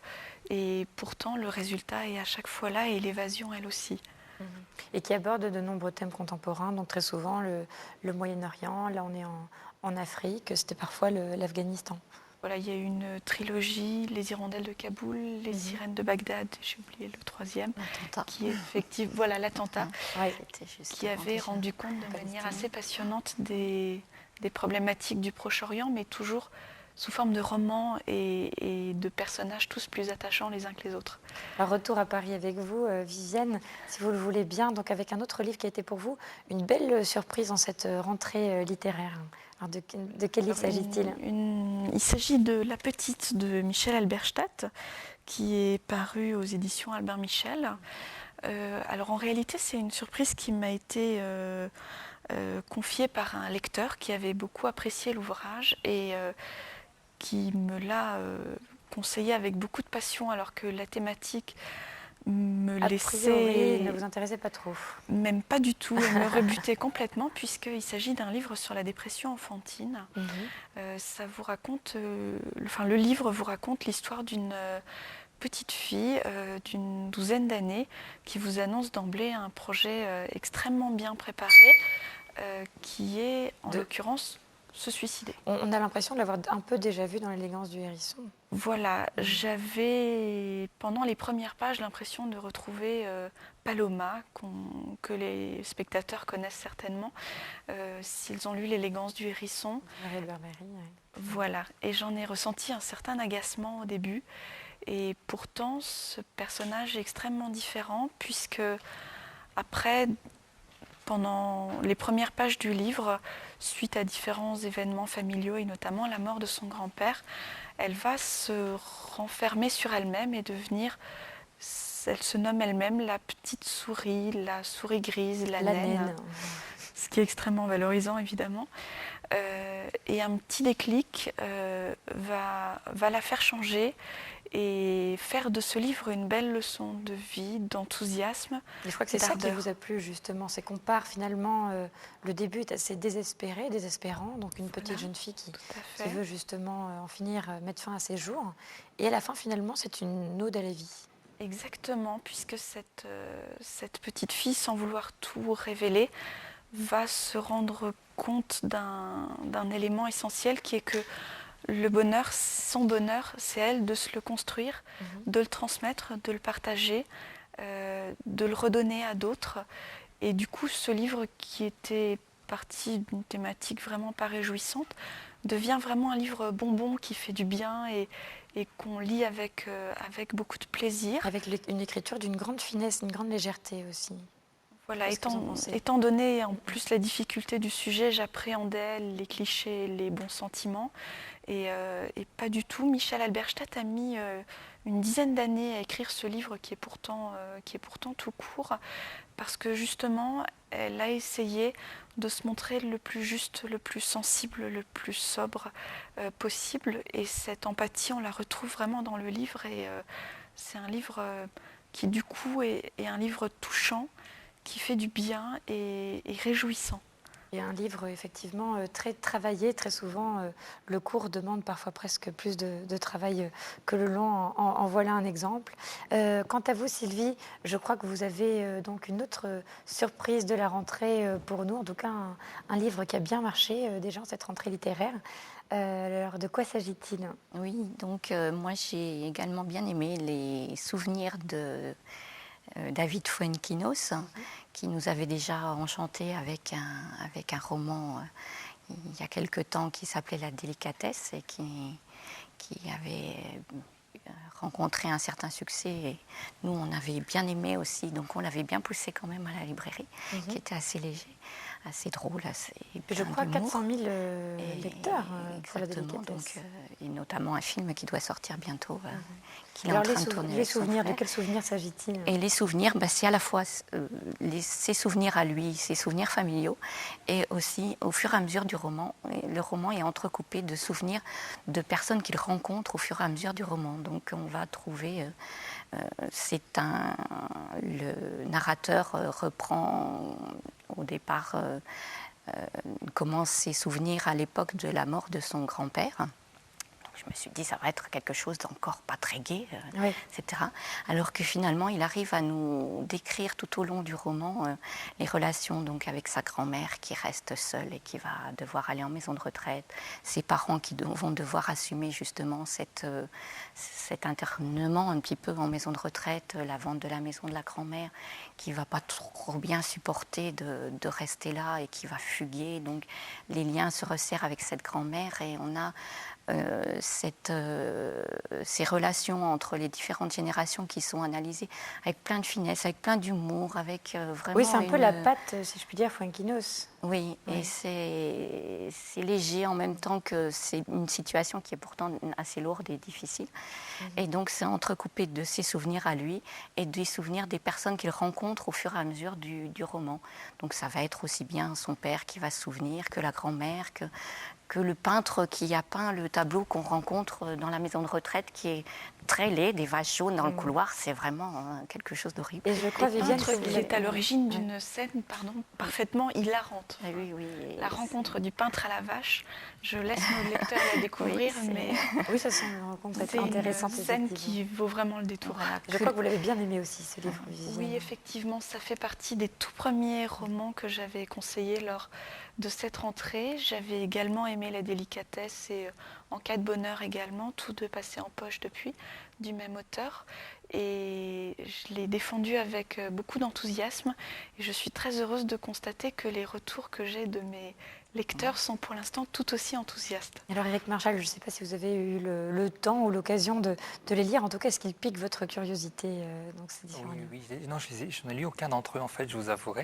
et pourtant le résultat est à chaque fois là et l'évasion elle aussi. Et qui aborde de nombreux thèmes contemporains, donc très souvent le Moyen-Orient, là on est en Afrique, c'était parfois l'Afghanistan. Voilà, il y a une trilogie, Les Hirondelles de Kaboul, Les Sirènes de Bagdad, j'ai oublié le troisième, qui est effectivement, voilà, l'attentat, qui avait rendu compte de manière assez passionnante des problématiques du Proche-Orient, mais toujours sous forme de romans et de personnages tous plus attachants les uns que les autres. Alors, retour à Paris avec vous, Viviane, si vous le voulez bien, donc avec un autre livre qui a été pour vous une belle surprise en cette rentrée littéraire. Alors, de quel livre s'agit-il? Il s'agit de La Petite de Michel Halberstadt, qui est paru aux éditions Albin Michel. Alors en réalité, c'est une surprise qui m'a été confiée par un lecteur qui avait beaucoup apprécié l'ouvrage et qui me l'a conseillé avec beaucoup de passion, alors que la thématique me laissait... ne vous intéressait pas trop? Même pas du tout, elle me rebutait complètement, puisqu'il s'agit d'un livre sur la dépression enfantine. Ça vous raconte, le livre vous raconte l'histoire d'une petite fille d'une douzaine d'années qui vous annonce d'emblée un projet extrêmement bien préparé, qui est en l'occurrence se suicider. On a l'impression de l'avoir un peu déjà vu dans L'élégance du hérisson. Voilà, j'avais pendant les premières pages l'impression de retrouver Paloma, que les spectateurs connaissent certainement, s'ils ont lu L'élégance du hérisson. Marielle Barbery, oui. Voilà, et j'en ai ressenti un certain agacement au début. Et pourtant, ce personnage est extrêmement différent, puisque après, pendant les premières pages du livre, suite à différents événements familiaux et notamment la mort de son grand-père, elle va se renfermer sur elle-même et devenir, elle se nomme elle-même la petite souris, la souris grise, la naine, ce qui est extrêmement valorisant évidemment. Et un petit déclic va la faire changer et faire de ce livre une belle leçon de vie, d'enthousiasme. Je crois que c'est ça qui vous a plu justement, c'est qu'on part finalement, le début est assez désespérant, donc une petite jeune fille qui veut justement en finir, mettre fin à ses jours, et à la fin finalement c'est une ode à la vie. Exactement, puisque cette petite fille, sans vouloir tout révéler, va se rendre compte d'un élément essentiel qui est que le bonheur, son bonheur, c'est elle de se le construire, de le transmettre, de le partager, de le redonner à d'autres. Et du coup, ce livre qui était parti d'une thématique vraiment pas réjouissante devient vraiment un livre bonbon qui fait du bien et qu'on lit avec beaucoup de plaisir. Avec une écriture d'une grande finesse, une grande légèreté aussi. Voilà, étant donné en plus la difficulté du sujet, j'appréhendais les clichés, les bons sentiments, et pas du tout. Michel Halberstadt a mis une dizaine d'années à écrire ce livre qui est pourtant tout court, parce que justement, elle a essayé de se montrer le plus juste, le plus sensible, le plus sobre possible, et cette empathie, on la retrouve vraiment dans le livre, et c'est un livre qui du coup est un livre touchant, qui fait du bien et réjouissant. Et un livre effectivement très travaillé, très souvent le court demande parfois presque plus de travail que le long, en voilà un exemple. Quant à vous Sylvie, je crois que vous avez donc une autre surprise de la rentrée pour nous, en tout cas un livre qui a bien marché déjà en cette rentrée littéraire. Alors de quoi s'agit-il? Oui, donc moi j'ai également bien aimé les souvenirs de David Fuenquinos, qui nous avait déjà enchantés avec un roman il y a quelque temps qui s'appelait La délicatesse et qui qui avait rencontré un certain succès. Et nous, on avait bien aimé aussi, donc on l'avait bien poussé quand même à la librairie, qui était assez léger, assez drôle, assez Je plein crois d'humour. 400 000 lecteurs pour la Exactement, délicatesse. donc, et notamment un film qui doit sortir bientôt, qu'il est Alors en train de tourner les avec son souvenirs, de frère. quels souvenirs s'agit-il? Et les souvenirs, c'est à la fois ses souvenirs à lui, ses souvenirs familiaux, et aussi au fur et à mesure du roman. Le roman est entrecoupé de souvenirs de personnes qu'il rencontre au fur et à mesure du roman. Donc on va trouver, le narrateur reprend au départ, commence ses souvenirs à l'époque de la mort de son grand-père. Je me suis dit, ça va être quelque chose d'encore pas très gai, Oui. etc. Alors que finalement, il arrive à nous décrire tout au long du roman les relations donc, avec sa grand-mère qui reste seule et qui va devoir aller en maison de retraite, ses parents qui vont devoir assumer justement cet internement un petit peu en maison de retraite, la vente de la maison de la grand-mère, qui ne va pas trop bien supporter de rester là et qui va fuguer. Donc les liens se resserrent avec cette grand-mère et on a ces relations entre les différentes générations qui sont analysées avec plein de finesse, avec plein d'humour, avec vraiment... Oui, c'est un peu la patte, si je puis dire, Fuenquinos. Oui, et c'est léger en même temps que c'est une situation qui est pourtant assez lourde et difficile. Et donc c'est entrecoupé de ses souvenirs à lui et des souvenirs des personnes qu'il rencontre au fur et à mesure du roman. Donc ça va être aussi bien son père qui va se souvenir que la grand-mère, que le peintre qui a peint le tableau qu'on rencontre dans la maison de retraite, qui est très laid, des vaches jaunes dans le couloir, c'est vraiment quelque chose d'horrible. Et je crois, Viviane, Peintre qui est à l'origine d'une scène parfaitement hilarante. Ah oui, oui. La rencontre du peintre à la vache, je laisse nos lecteurs la découvrir, Oui, mais Oui, ça semble une rencontre c'est intéressante. une scène effectivement. qui vaut vraiment le détour. Voilà. Je crois que vous l'avez bien aimé aussi, ce livre, Viviane. Oui, effectivement, ça fait partie des tout premiers romans que j'avais conseillés lors de cette rentrée. J'avais également aimé La délicatesse et En cas de bonheur également, tous deux passés en poche depuis, du même auteur. Et je l'ai défendu avec beaucoup d'enthousiasme. Et je suis très heureuse de constater que les retours que j'ai de mes lecteurs sont pour l'instant tout aussi enthousiastes. Alors Éric Marchal, je ne sais pas si vous avez eu le temps ou l'occasion de les lire. En tout cas, est-ce qu'ils piquent votre curiosité donc ces différents livres? Oui, non, je n'ai lu aucun d'entre eux en fait, je vous avouerai.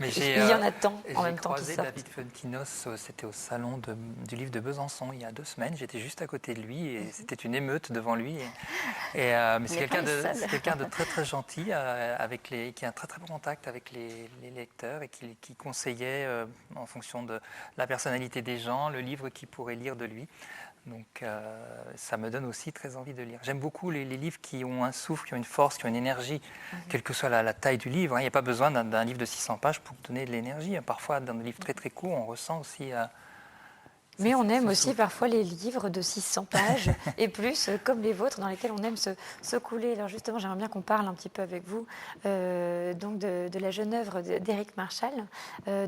Mais Il y en a tant en même temps qui J'ai croisé sortent. David Fuenquinos, c'était au salon du livre de Besançon il y a 2 semaines. J'étais juste à côté de lui et c'était une émeute devant lui. Mais c'est quelqu'un de très très gentil, qui a un très très bon contact avec les lecteurs et qui conseillait en fonction de la personnalité des gens, le livre qu'ils pourraient lire de lui. Donc ça me donne aussi très envie de lire. J'aime beaucoup les livres qui ont un souffle, qui ont une force, qui ont une énergie, quelle que soit la taille du livre. Il n'y a pas besoin d'un livre de 600 pages pour donner de l'énergie. Parfois, dans des livres très très courts, on ressent aussi... Mais on aime aussi parfois les livres de 600 pages et plus, comme les vôtres, dans lesquels on aime se couler. Alors justement, j'aimerais bien qu'on parle un petit peu avec vous donc de la jeune œuvre d'Éric Marchal.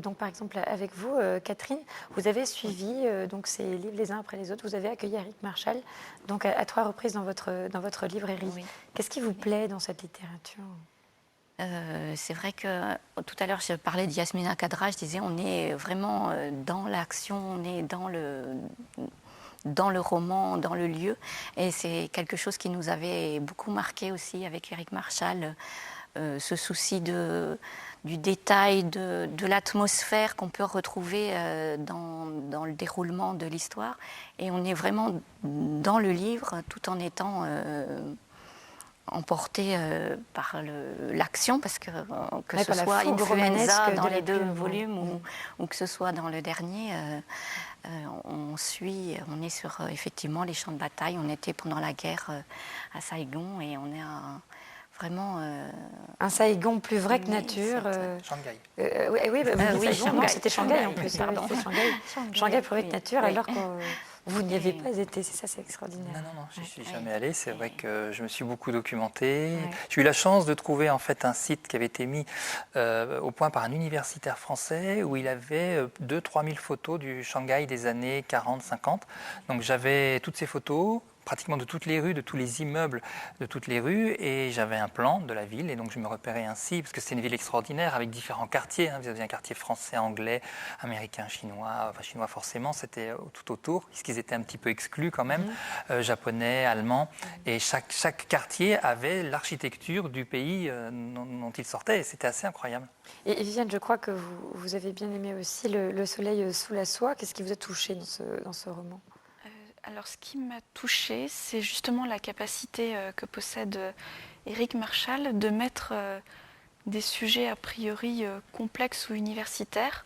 Donc par exemple, avec vous, Catherine, vous avez suivi donc ces livres les uns après les autres. Vous avez accueilli Éric Marchal donc à 3 reprises dans votre librairie. Oui. Qu'est-ce qui vous plaît dans cette littérature ? C'est vrai que tout à l'heure, je parlais de Yasmina Khadra, je disais on est vraiment dans l'action, on est dans le roman, dans le lieu. Et c'est quelque chose qui nous avait beaucoup marqué aussi avec Éric Marchal, ce souci du détail, de l'atmosphère qu'on peut retrouver dans le déroulement de l'histoire. Et on est vraiment dans le livre tout en étant... emporté par l'action, parce que ce soit Influenza dans les 2 volumes ou que ce soit dans le dernier, on est sur effectivement les champs de bataille. On était pendant la guerre à Saigon et on est vraiment... Un Saigon plus vrai que nature. Shanghai. Oui, Shanghai. Non, c'était Shanghai en Shanghai, plus. pardon. Shanghai plus vrai que nature, oui. alors que vous n'y avez pas été. C'est ça, c'est extraordinaire. Non, je n'y suis jamais allé. C'est vrai que je me suis beaucoup documenté. J'ai eu la chance de trouver en fait un site qui avait été mis au point par un universitaire français où il avait 2 000 à 3 000 photos du Shanghai des années 40-50. Donc j'avais toutes ces photos, pratiquement de toutes les rues, de tous les immeubles, de toutes les rues, et j'avais un plan de la ville, et donc je me repérais ainsi, parce que c'est une ville extraordinaire avec différents quartiers. Vous aviez un quartier français, anglais, américain, chinois, enfin chinois forcément, c'était tout autour, puisqu'ils étaient un petit peu exclus quand même, japonais, allemands, et chaque quartier avait l'architecture du pays dont il sortait, et c'était assez incroyable. Et Viviane, je crois que vous avez bien aimé aussi le soleil sous la soie. Qu'est-ce qui vous a touché dans ce roman? Alors, ce qui m'a touchée, c'est justement la capacité que possède Éric Marchal de mettre des sujets a priori complexes ou universitaires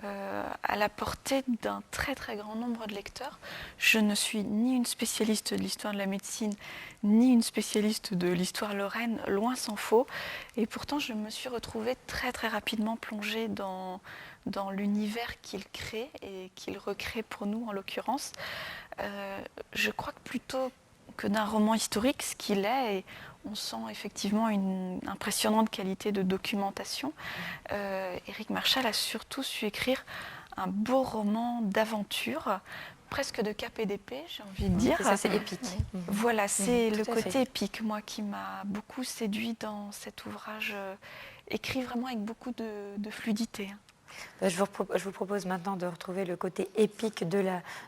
à la portée d'un très très grand nombre de lecteurs. Je ne suis ni une spécialiste de l'histoire de la médecine, ni une spécialiste de l'histoire lorraine, loin s'en faut. Et pourtant, je me suis retrouvée très très rapidement plongée dans l'univers qu'il crée et qu'il recrée pour nous en l'occurrence. Je crois que plutôt que d'un roman historique, ce qu'il est, et on sent effectivement une impressionnante qualité de documentation, Éric Marchal a surtout su écrire un beau roman d'aventure, presque de cap et d'épée, j'ai envie de dire. Ça, c'est épique. Voilà, c'est le tout à côté fait. épique, moi, qui m'a beaucoup séduit dans cet ouvrage, écrit vraiment avec beaucoup de fluidité. Je vous propose maintenant de retrouver le côté épique de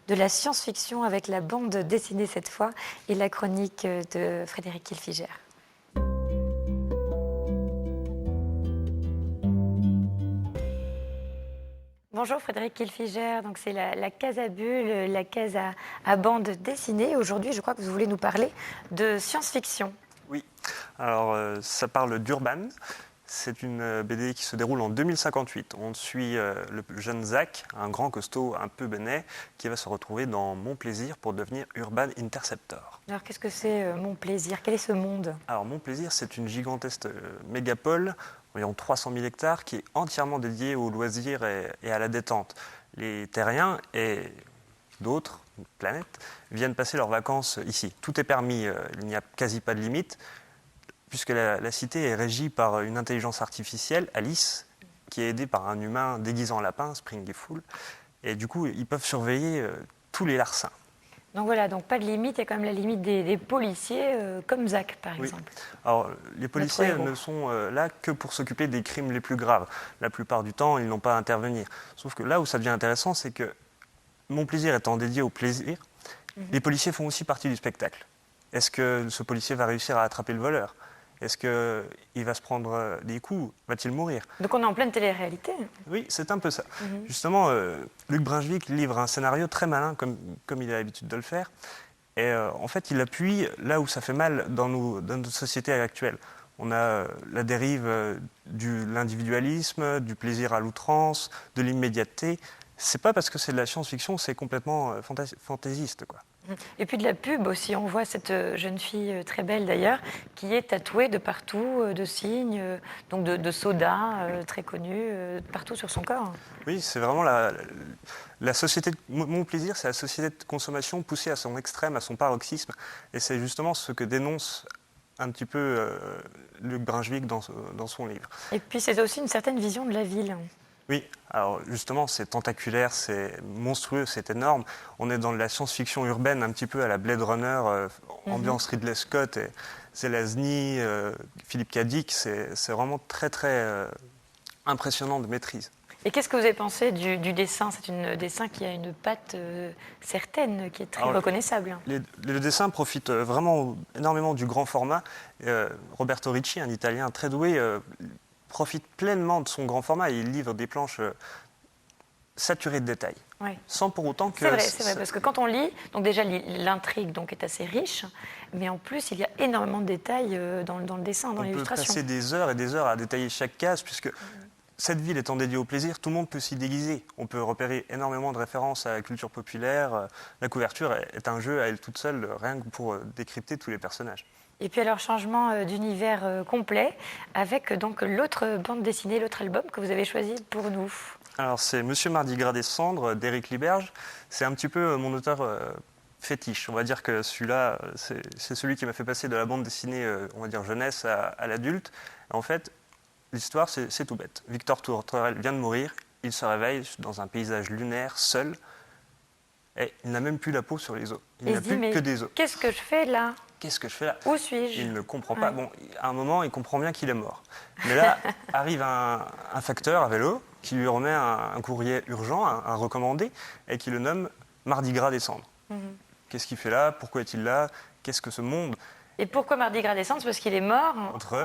la science-fiction avec la bande dessinée cette fois et la chronique de Frédéric Kilfiger. Bonjour Frédéric Kilfiger, donc c'est la case à bulles, la case à bande dessinée. Aujourd'hui, je crois que vous voulez nous parler de science-fiction. Oui, alors ça parle d'Urban. C'est une BD qui se déroule en 2058. On suit le jeune Zach, un grand costaud un peu bénet, qui va se retrouver dans Mon Plaisir pour devenir Urban Interceptor. Alors qu'est-ce que c'est Mon Plaisir? Quel est ce monde? Alors Mon Plaisir, c'est une gigantesque mégapole, environ 300 000 hectares, qui est entièrement dédiée aux loisirs et à la détente. Les terriens et d'autres planètes viennent passer leurs vacances ici. Tout est permis, il n'y a quasi pas de limite, puisque la cité est régie par une intelligence artificielle, Alice, qui est aidée par un humain déguisé en lapin, Springful. Et du coup, ils peuvent surveiller tous les larcins. Donc voilà, donc pas de limite, il y a quand même la limite des policiers, comme Zach par Oui. exemple. Alors, les policiers héros. ne sont là que pour s'occuper des crimes les plus graves. La plupart du temps, ils n'ont pas à intervenir. Sauf que là où ça devient intéressant, c'est que Mon Plaisir étant dédié au plaisir, les policiers font aussi partie du spectacle. Est-ce que ce policier va réussir à attraper le voleur? Est-ce qu'il va se prendre des coups? Va-t-il mourir? Donc on est en pleine télé-réalité. Oui, c'est un peu ça. Justement, Luc Brunswick livre un scénario très malin, comme il a l'habitude de le faire. Et en fait, il appuie là où ça fait mal dans notre société actuelle. On a la dérive de l'individualisme, du plaisir à l'outrance, de l'immédiateté. C'est pas parce que c'est de la science-fiction, c'est complètement fantaisiste, quoi. Et puis de la pub aussi, on voit cette jeune fille très belle d'ailleurs, qui est tatouée de partout, de signes, donc de soda très connus, partout sur son corps. Oui, c'est vraiment la société. Mon plaisir, c'est la société de consommation poussée à son extrême, à son paroxysme. Et c'est justement ce que dénonce un petit peu Luc Brunswick dans son livre. Et puis c'est aussi une certaine vision de la ville. Oui, alors justement, c'est tentaculaire, c'est monstrueux, c'est énorme. On est dans de la science-fiction urbaine, un petit peu à la Blade Runner, ambiance Ridley Scott et Zelazny, Philippe K. Dick. C'est vraiment très, très impressionnant de maîtrise. Et qu'est-ce que vous avez pensé du dessin? C'est un dessin qui a une patte certaine, qui est très reconnaissable. Le dessin profite vraiment énormément du grand format. Roberto Ricci, un Italien très doué, profite pleinement de son grand format et il livre des planches saturées de détails. Oui. Sans pour autant que... C'est vrai, parce que quand on lit, donc déjà l'intrigue donc, est assez riche, mais en plus il y a énormément de détails dans le dessin, dans l'illustration. On peut passer des heures et des heures à détailler chaque case, puisque cette ville étant dédiée au plaisir, tout le monde peut s'y déguiser. On peut repérer énormément de références à la culture populaire. La couverture est un jeu à elle toute seule, rien que pour décrypter tous les personnages. Et puis alors, changement d'univers complet, avec donc l'autre bande dessinée, l'autre album que vous avez choisi pour nous. Alors c'est Monsieur Mardi Gras des Cendres d'Éric Liberge. C'est un petit peu mon auteur fétiche. On va dire que celui-là, c'est celui qui m'a fait passer de la bande dessinée, on va dire jeunesse, à l'adulte. En fait, l'histoire, c'est tout bête. Victor Tourterelle vient de mourir. Il se réveille dans un paysage lunaire, seul. et il n'a même plus la peau sur les os. Il Il n'a se dit, plus mais que des os. qu'est-ce que je fais là? Qu'est-ce que je fais là? Où suis-je? Il ne comprend pas. Ouais. Bon, à un moment, il comprend bien qu'il est mort. Mais là, arrive un facteur à vélo qui lui remet un courrier urgent, un recommandé, et qui le nomme Mardi Gras des Cendres. Qu'est-ce qu'il fait là? Pourquoi est-il là? Qu'est-ce que ce monde? Et pourquoi Mardi Gras des Cendres? Parce qu'il est mort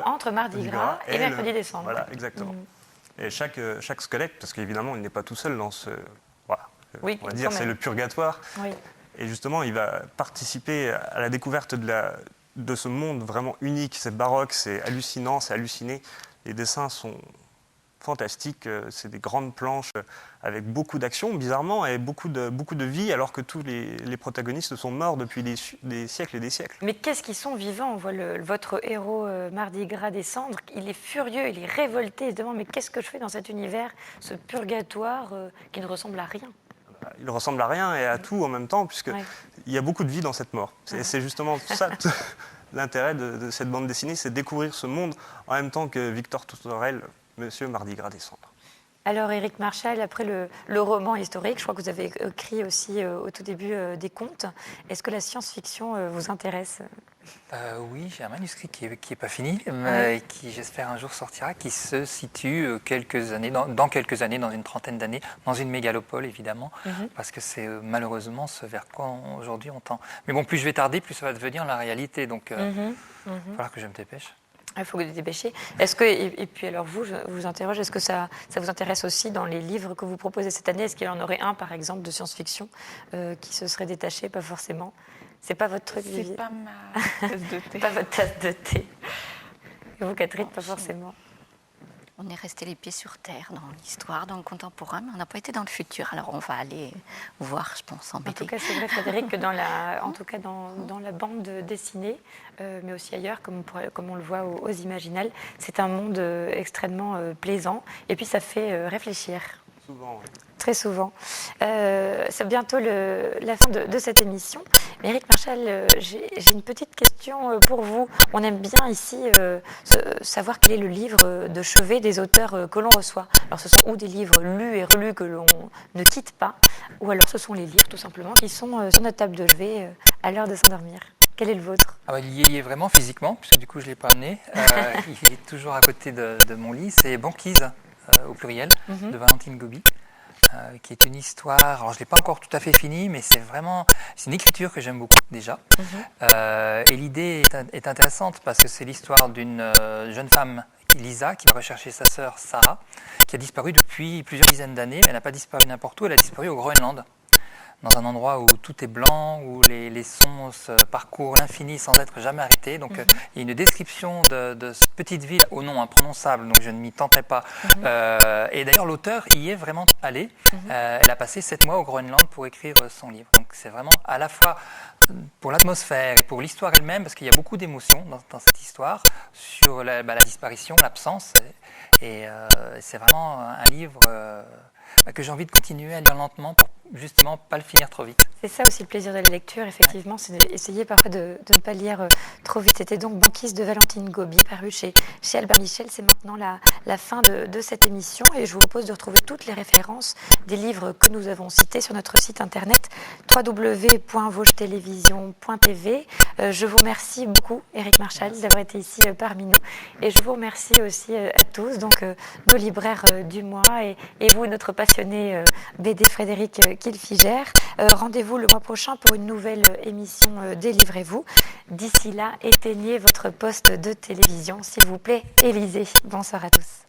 entre Mardi Gras et mercredi des Cendres. Voilà, exactement. Et chaque squelette, parce qu'évidemment, il n'est pas tout seul dans ce... Voilà, Oui, on va dire, c'est le purgatoire. Oui. Et justement, il va participer à la découverte de ce monde vraiment unique. C'est baroque, c'est hallucinant, c'est halluciné. Les dessins sont fantastiques. C'est des grandes planches avec beaucoup d'action, bizarrement, et beaucoup de vie, alors que tous les protagonistes sont morts depuis des siècles et des siècles. Mais qu'est-ce qu'ils sont vivants? On voit votre héros Mardi Gras des Cendres. Il est furieux, il est révolté. Il se demande, mais qu'est-ce que je fais dans cet univers, ce purgatoire qui ne ressemble à rien? Il ressemble à rien et à tout en même temps, puisqu'il y a beaucoup de vie dans cette mort. C'est justement ça l'intérêt de cette bande dessinée, c'est de découvrir ce monde en même temps que Victor Tourterelle, Monsieur Mardi Gras des Cendres. Alors Éric Marchal, après le roman historique, je crois que vous avez écrit aussi au tout début des contes. Est-ce que la science-fiction vous intéresse? Oui, j'ai un manuscrit qui est pas fini, Ouais. et qui j'espère un jour sortira, qui se situe quelques années, dans quelques années, dans une trentaine d'années, dans une mégalopole évidemment, parce que c'est malheureusement ce vers quoi aujourd'hui on tend. Mais bon, plus je vais tarder, plus ça va devenir la réalité, donc il va falloir que je me dépêche. Il faut que vous dépêchiez. Est-ce que, et puis alors vous, je vous interroge, est-ce que ça vous intéresse aussi dans les livres que vous proposez cette année? Est-ce qu'il y en aurait un, par exemple, de science-fiction qui se serait détaché? Pas forcément. C'est pas votre truc, Vivier? C'est pas ma tasse de thé. Pas votre tasse de thé. Et vous, Catherine, pas forcément. On est resté les pieds sur terre dans l'histoire, dans le contemporain, mais on n'a pas été dans le futur. Alors on va aller voir, je pense, en En BD. tout cas, c'est vrai, Frédéric, que dans la bande dessinée, mais aussi ailleurs, comme on le voit aux Imaginales, c'est un monde extrêmement plaisant. Et puis, ça fait réfléchir. Souvent, oui. Très souvent. C'est bientôt la fin de cette émission. Mais Éric Marchal, j'ai une petite question pour vous. On aime bien ici savoir quel est le livre de chevet des auteurs que l'on reçoit. Alors ce sont ou des livres lus et relus que l'on ne quitte pas, ou alors ce sont les livres tout simplement qui sont sur notre table de chevet à l'heure de s'endormir. Quel est le vôtre? Il y est vraiment physiquement, puisque du coup je ne l'ai pas amené. Il est toujours à côté de mon lit. C'est Banquise, au pluriel, de Valentine Gobi. Qui est une histoire, alors je ne l'ai pas encore tout à fait fini, mais c'est une écriture que j'aime beaucoup déjà. Et l'idée est intéressante parce que c'est l'histoire d'une jeune femme, Lisa, qui va rechercher sa sœur Sarah, qui a disparu depuis plusieurs dizaines d'années, mais elle n'a pas disparu n'importe où, elle a disparu au Groenland, dans un endroit où tout est blanc, où les sons se parcourent l'infini sans être jamais arrêtés. Donc il y a une description de cette petite ville au nom imprononçable, donc je ne m'y tenterai pas. Et d'ailleurs l'auteur y est vraiment allé. Elle a passé 7 mois au Groenland pour écrire son livre. Donc c'est vraiment à la fois pour l'atmosphère et pour l'histoire elle-même, parce qu'il y a beaucoup d'émotions dans cette histoire, sur la disparition, l'absence. Et c'est vraiment un livre que j'ai envie de continuer à lire lentement pour justement pas le finir trop vite. C'est ça aussi le plaisir de la lecture, effectivement, c'est d'essayer parfois de ne pas lire trop vite. C'était donc Banquise de Valentine Gobi, paru chez Albin Michel. C'est maintenant la fin de cette émission et je vous propose de retrouver toutes les références des livres que nous avons cités sur notre site internet www.vosgetelevision.tv. Je vous remercie beaucoup, Éric Marchal, d'avoir été ici parmi nous et je vous remercie aussi à tous, donc nos libraires du mois et vous, notre passionné BD Frédéric Kilfiger. Rendez-vous le mois prochain pour une nouvelle émission Délivrez-vous. D'ici là, éteignez votre poste de télévision, s'il vous plaît. Élisée, bonsoir à tous.